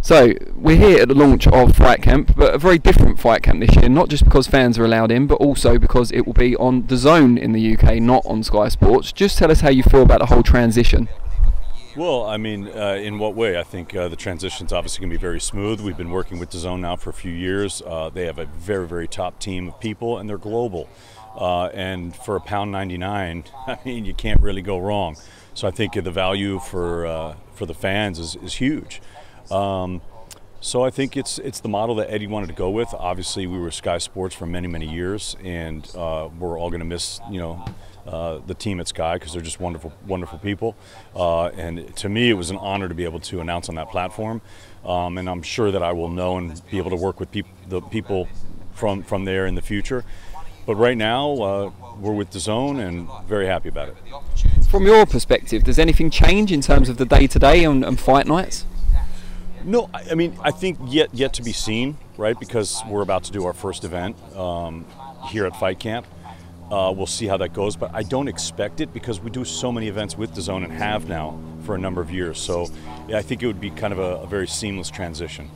So, we're here at the launch of Fight Camp, but a very different Fight Camp this year, not just because fans are allowed in, but also because it will be on DAZN in the UK, not on Sky Sports. Just tell us how you feel about the whole transition. Well, I mean, in what way? I think the transition's obviously going to be very smooth. We've been working with DAZN now for a few years. They have a very, very top team of people, and they're global. And for $1.99, I mean, you can't really go wrong. So I think the value for the fans is huge. So I think it's the model that Eddie wanted to go with. Obviously, we were Sky Sports for many, many years, and we're all going to miss, the team at Sky because they're just wonderful, wonderful people. And to me, it was an honor to be able to announce on that platform. And I'm sure that I will know and be able to work with the people from there in the future. But right now, we're with DAZN and very happy about it. From your perspective, does anything change in terms of the day-to-day and fight nights? No, I mean, I think yet to be seen, right? Because we're about to do our first event here at Fight Camp. We'll see how that goes, but I don't expect it because we do so many events with DAZN and have now for a number of years. So yeah, I think it would be kind of a very seamless transition.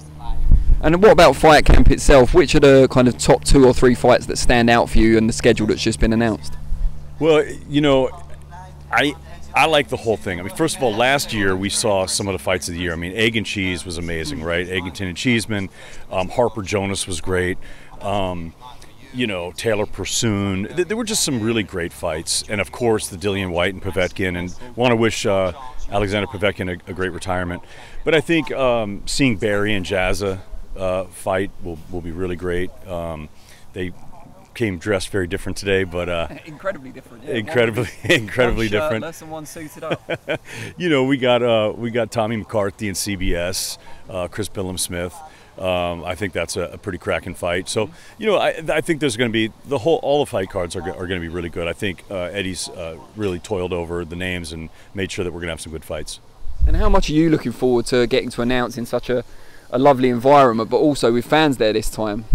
And what about Fight Camp itself? Which are the kind of top 2 or 3 fights that stand out for you in the schedule that's just been announced? Well, I like the whole thing. I mean, first of all, last year we saw some of the fights of the year. I mean, Egg and Cheese was amazing, right? Eggington and Cheeseman. Harper Jonas was great. Taylor Pursoon. There were just some really great fights. And, of course, the Dillian White and Povetkin. And want to wish Oleksandr Povetkin a great retirement. But I think seeing Barry and Jazza fight will be really great. They came dressed very different today, but incredibly different. Yeah. Incredibly different. Less than one suited up. We got Tommy McCarthy and CBS, Chris Billum-Smith. I think that's a pretty cracking fight. So I think there's going to be all the fight cards are going to be really good. I think Eddie's really toiled over the names and made sure that we're going to have some good fights. And how much are you looking forward to getting to announce in such a lovely environment, but also with fans there this time?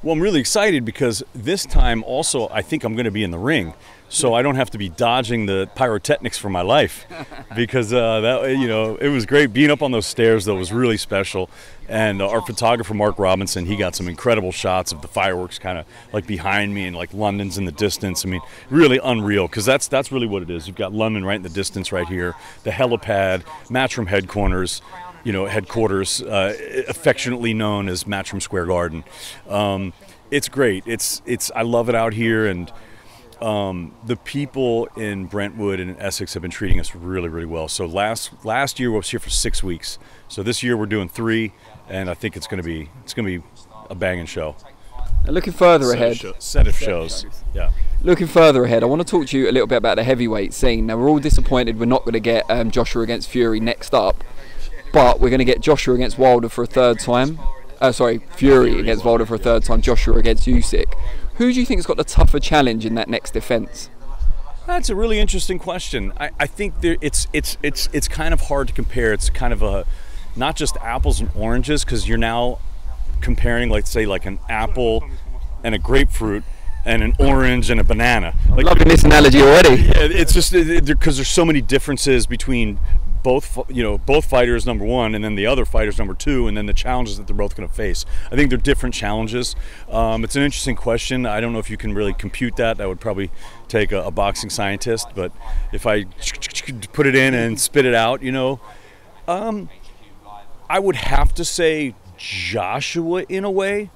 Well, I'm really excited because this time also I think I'm going to be in the ring, so I don't have to be dodging the pyrotechnics for my life. Because it was great being up on those stairs. Though, was really special, and our photographer Mark Robinson, he got some incredible shots of the fireworks kind of like behind me and like London's in the distance. I mean, really unreal because that's really what it is. You've got London right in the distance right here, the helipad, Matchroom headquarters. Affectionately known as Matchroom Square Garden. It's great. I love it out here, and the people in Brentwood and Essex have been treating us really, really well. So last year I was here for 6 weeks. So this year we're doing 3, and I think it's going to be a banging show. And looking further ahead, set of shows. Yeah. Looking further ahead, I want to talk to you a little bit about the heavyweight scene. Now we're all disappointed we're not going to get Joshua against Fury next up. But we're going to get Joshua against Wilder for a 3rd time. Fury against Wilder for a 3rd time. Joshua against Usyk. Who do you think has got the tougher challenge in that next defence? That's a really interesting question. I think it's kind of hard to compare. It's kind of not just apples and oranges, because you're now comparing, like, say, like an apple and a grapefruit and an orange and a banana. I'm loving this analogy already. Yeah, it's just because there's so many differences between both fighters, number one, and then the other fighters, number two, and then the challenges that they're both going to face. I think they're different challenges. It's an interesting question. I don't know if you can really compute that. That would probably take a boxing scientist, but if I put it in and spit it out, I would have to say Joshua in a way,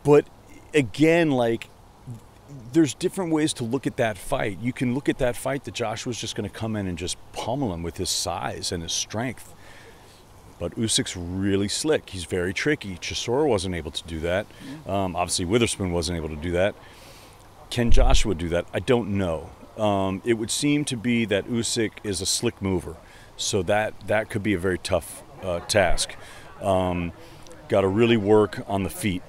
but again, like, there's different ways to look at that fight. You can look at that fight that Joshua's just going to come in and just pummel him with his size and his strength. But Usyk's really slick. He's very tricky. Chisora wasn't able to do that. Obviously, Witherspoon wasn't able to do that. Can Joshua do that? I don't know. It would seem to be that Usyk is a slick mover, so that could be a very tough task. Got to really work on the feet.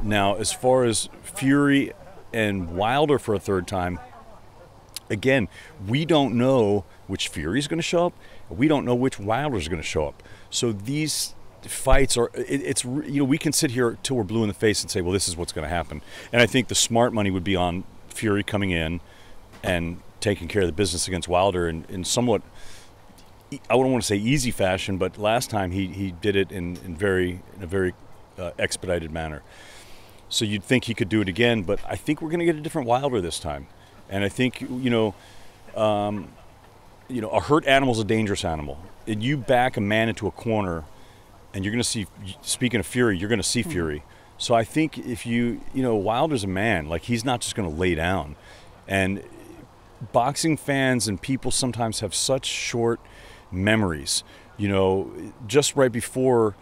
Now, as far as Fury and Wilder for a 3rd time, again, we don't know which Fury's going to show up. We don't know which Wilder's going to show up. So these fights are, we can sit here till we're blue in the face and say, well, this is what's going to happen. And I think the smart money would be on Fury coming in and taking care of the business against Wilder in somewhat I wouldn't want to say easy fashion, but last time he did it in a very expedited manner. So you'd think he could do it again, but I think we're going to get a different Wilder this time. And I think, a hurt animal's a dangerous animal. And you back a man into a corner, and you're going to see, speaking of fury, you're going to see fury. So I think if Wilder's a man, like, he's not just going to lay down. And boxing fans and people sometimes have such short memories. Just right before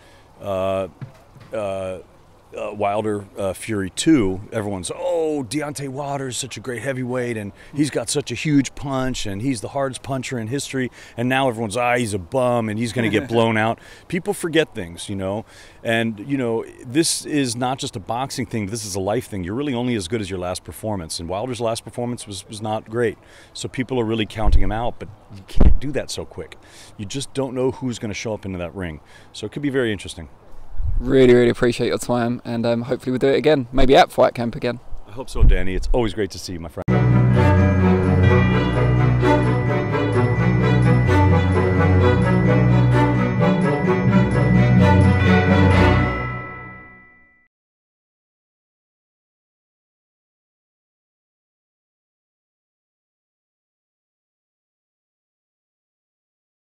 Wilder Fury 2, everyone's, oh, Deontay Wilder is such a great heavyweight, and he's got such a huge punch, and he's the hardest puncher in history. And now everyone's, he's a bum, and he's going to get blown out. People forget things, And, this is not just a boxing thing. This is a life thing. You're really only as good as your last performance. And Wilder's last performance was not great. So people are really counting him out, but you can't do that so quick. You just don't know who's going to show up into that ring. So it could be very interesting. Really, really appreciate your time, and hopefully we'll do it again, maybe at Fight Camp again. I hope so, Danny. It's always great to see you, my friend.